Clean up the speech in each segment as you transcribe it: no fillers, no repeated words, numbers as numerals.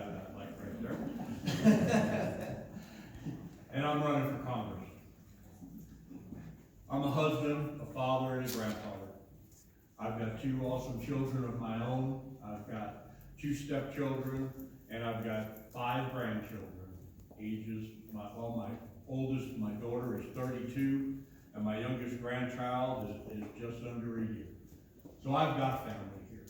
have that light right there. And I'm running for Congress. I'm a husband, a father, and a grandfather. I've got 2 awesome children of my own. I've got 2 stepchildren, and I've got 5 grandchildren. Ages, my oldest, my daughter is 32, and my youngest grandchild is just under a year. So I've got family here.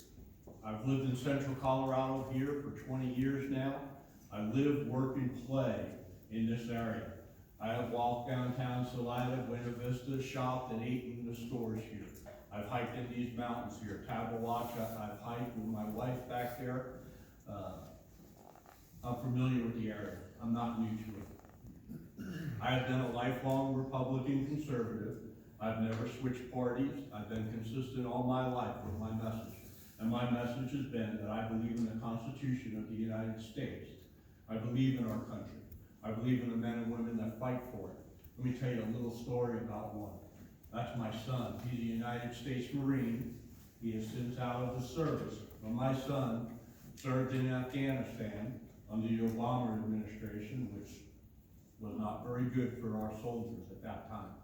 I've lived in central Colorado here for 20 years now. I live, work, and play in this area. I have walked downtown Salida, Buena Vista, shopped, and eaten in the stores here. I've hiked in these mountains here. Tabawatcha, I've hiked with my wife back there. I'm familiar with the area. I'm not new to it. I have been a lifelong Republican conservative. I've never switched parties. I've been consistent all my life with my message. And my message has been that I believe in the Constitution of the United States. I believe in our country. I believe in the men and women that fight for it. Let me tell you a little story about one. That's my son. He's a United States Marine. He is since out of the service. But my son served in Afghanistan under the Obama administration, which was not very good for our soldiers at that time.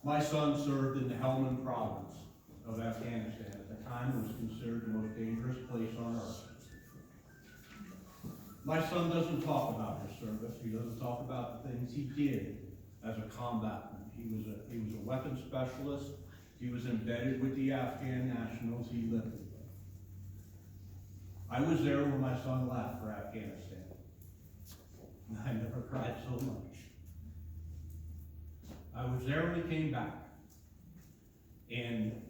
My son served in the Helmand province of Afghanistan. At the time, it was considered the most dangerous place on earth. My son doesn't talk about his service. He doesn't talk about the things he did as a combatant. He was a weapons specialist. He was embedded with the Afghan nationals he lived with. I was there when my son left for Afghanistan. And I never cried so much. I was there when he came back. And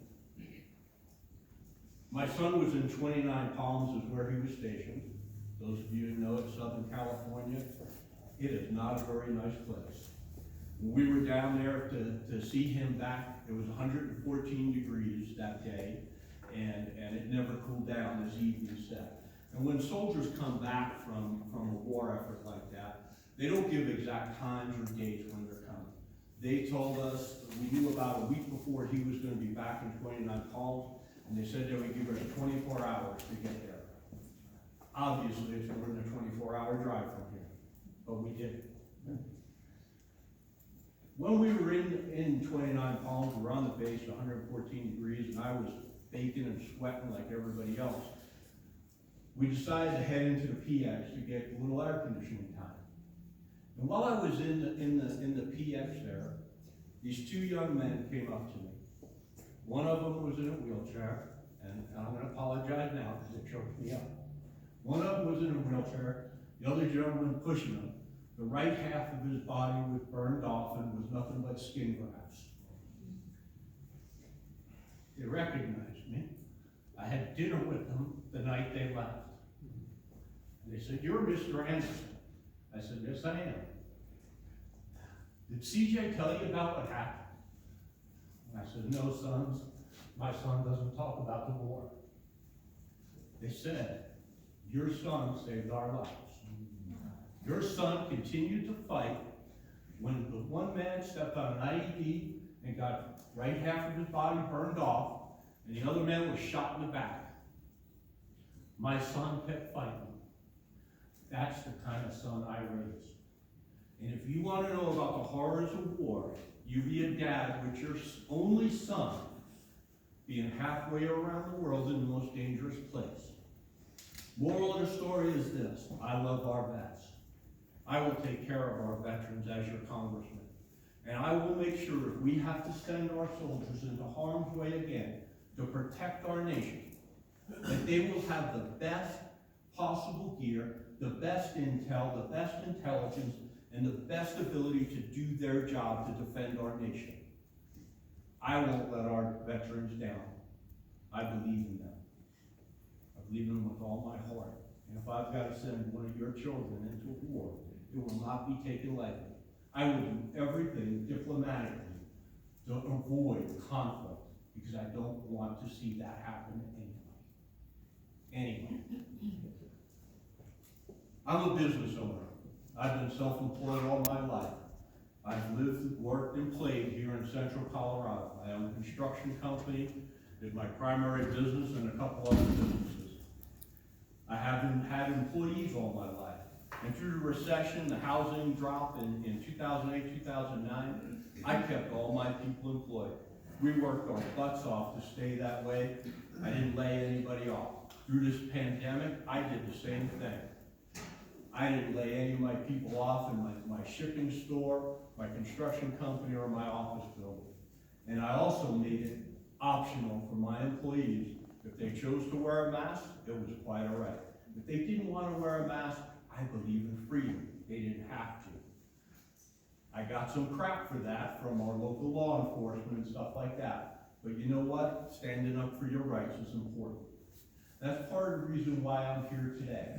my son was in 29 Palms is where he was stationed. Those of you who know it, Southern California, it is not a very nice place. When we were down there to see him back, it was 114 degrees that day, and it never cooled down, as evening set. And when soldiers come back from a war effort like that, they don't give exact times or dates when they're coming. They told us, we knew about a week before he was going to be back in 29 Palms, and they said they would give us 24 hours to get there. Obviously, it's more than a 24-hour drive from here, but we did it. When we were in 29 Palms, we were on the base, 114 degrees, and I was baking and sweating like everybody else. We decided to head into the PX to get a little air conditioning time. And while I was in the PX there, these 2 young men came up to me. One of them was in a wheelchair, and I'm going to apologize now because it choked me up. One of them was in a wheelchair, the other gentleman pushing him. The right half of his body was burned off and was nothing but skin grafts. They recognized me. I had dinner with them the night they left. And they said, "You're Mr. Andersen." I said, "Yes, I am." "Did CJ tell you about what happened?" And I said, "No, sons. My son doesn't talk about the war." They said, "Your son saved our lives. Your son continued to fight when the one man stepped on an IED and got right half of his body burned off, and the other man was shot in the back. My son kept fighting. That's the kind of son I raised. And if you want to know about the horrors of war, you be a dad with your only son being halfway around the world in the most dangerous place. Moral of the story is this: I love our vets. I will take care of our veterans as your congressman. And I will make sure if we have to send our soldiers into harm's way again to protect our nation, that they will have the best possible gear, the best intel, the best intelligence, and the best ability to do their job to defend our nation. I won't let our veterans down. I believe in them. I believe in them with all my heart. And if I've got to send one of your children into a war, it will not be taken lightly. I will do everything diplomatically to avoid conflict, because I don't want to see that happen to anybody. I'm a business owner. I've been self-employed all my life. I've lived, worked, and played here in central Colorado. I own a construction company, is my primary business, and a couple other businesses. employees all my life. And through the recession, the housing drop in 2008, 2009, I kept all my people employed. We worked our butts off to stay that way. I didn't lay anybody off. Through this pandemic, I did the same thing. I didn't lay any of my people off in my shipping store, my construction company, or my office building. And I also made it optional for my employees. If they chose to wear a mask, it was quite all right. If they didn't want to wear a mask, I believe in freedom. They didn't have to. I got some crap for that from our local law enforcement and stuff like that. But you know what? Standing up for your rights is important. That's part of the reason why I'm here today,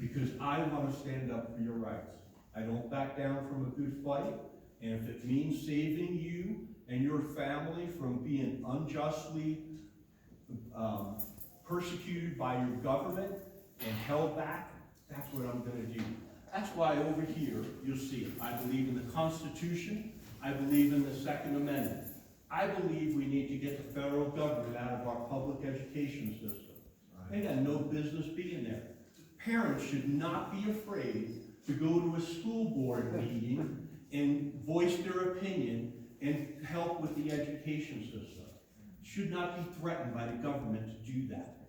because I want to stand up for your rights. I don't back down from a good fight, and if it means saving you and your family from being unjustly persecuted by your government and held back, that's what I'm going to do. That's why over here, you'll see it. I believe in the Constitution. I believe in the Second Amendment. I believe we need to get the federal government out of our public education system. They got no business being there. Parents should not be afraid to go to a school board meeting and voice their opinion and help with the education system. Should not be threatened by the government to do that.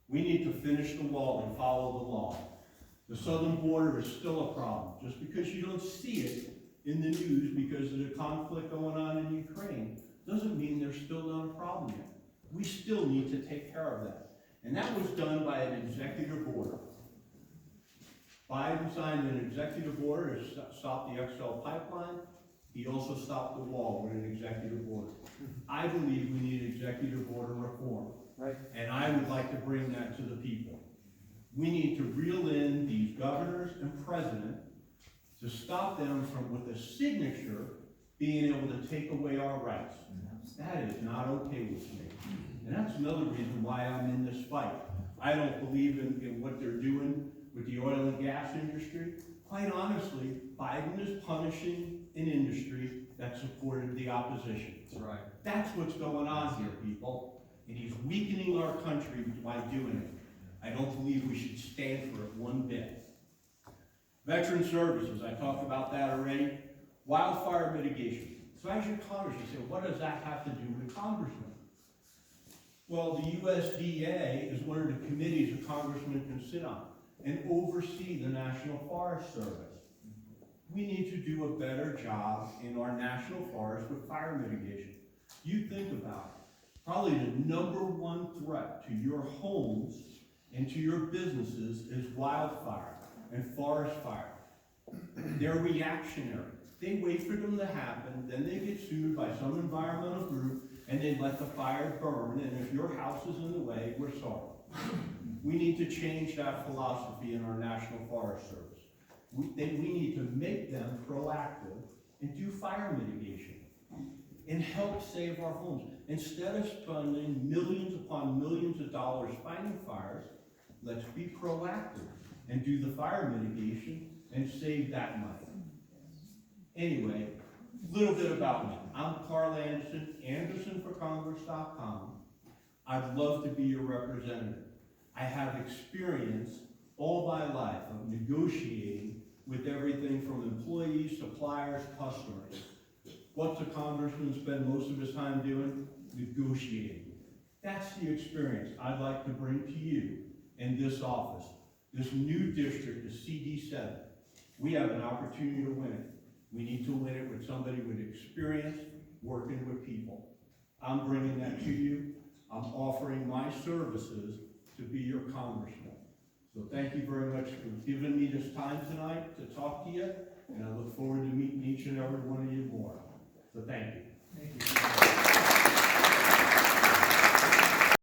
We need to finish the wall and follow the law. The southern border is still a problem. Just because you don't see it in the news because of the conflict going on in Ukraine doesn't mean there's still not a problem yet. We still need to take care of that. And that was done by an executive order. Biden signed an executive order to stop the XL pipeline. He also stopped the wall with an executive order. I believe we need executive order reform. Right. And I would like to bring that to the people. We need to reel in these governors and president to stop them from, with a signature, being able to take away our rights. That is not okay with me. And that's another reason why I'm in this fight. I don't believe in what they're doing with the oil and gas industry. Quite honestly, Biden is punishing an industry that supported the opposition. That's right. That's what's going on here, people. And he's weakening our country by doing it. I don't believe we should stand for it one bit. Veteran services, I talked about that already. Wildfire mitigation. So as your congressman, you say, what does that have to do with congressmen? Well, the USDA is one of the committees a congressman can sit on and oversee the National Forest Service. We need to do a better job in our national forest with fire mitigation. You think about it. Probably the #1 threat to your homes and to your businesses is wildfire and forest fire. They're reactionary. They wait for them to happen, then they get sued by some environmental group, and they let the fire burn, and if your house is in the way, we're sorry. We need to change that philosophy in our National Forest Service. We need to make them proactive and do fire mitigation and help save our homes. Instead of spending millions upon millions of dollars fighting fires, let's be proactive and do the fire mitigation and save that money. Anyway, a little bit about me. I'm Carl Andersen, AndersonForCongress.com. I'd love to be your representative. I have experience all my life of negotiating with everything from employees, suppliers, customers. What's a congressman spend most of his time doing? Negotiating. That's the experience I'd like to bring to you in this office. This new district, the CD7. We have an opportunity to win it. We need to win it with somebody with experience working with people. I'm bringing that to you. I'm offering my services to be your congressman. So thank you very much for giving me this time tonight to talk to you, and I look forward to meeting each and every one of you more. So thank you. Thank you.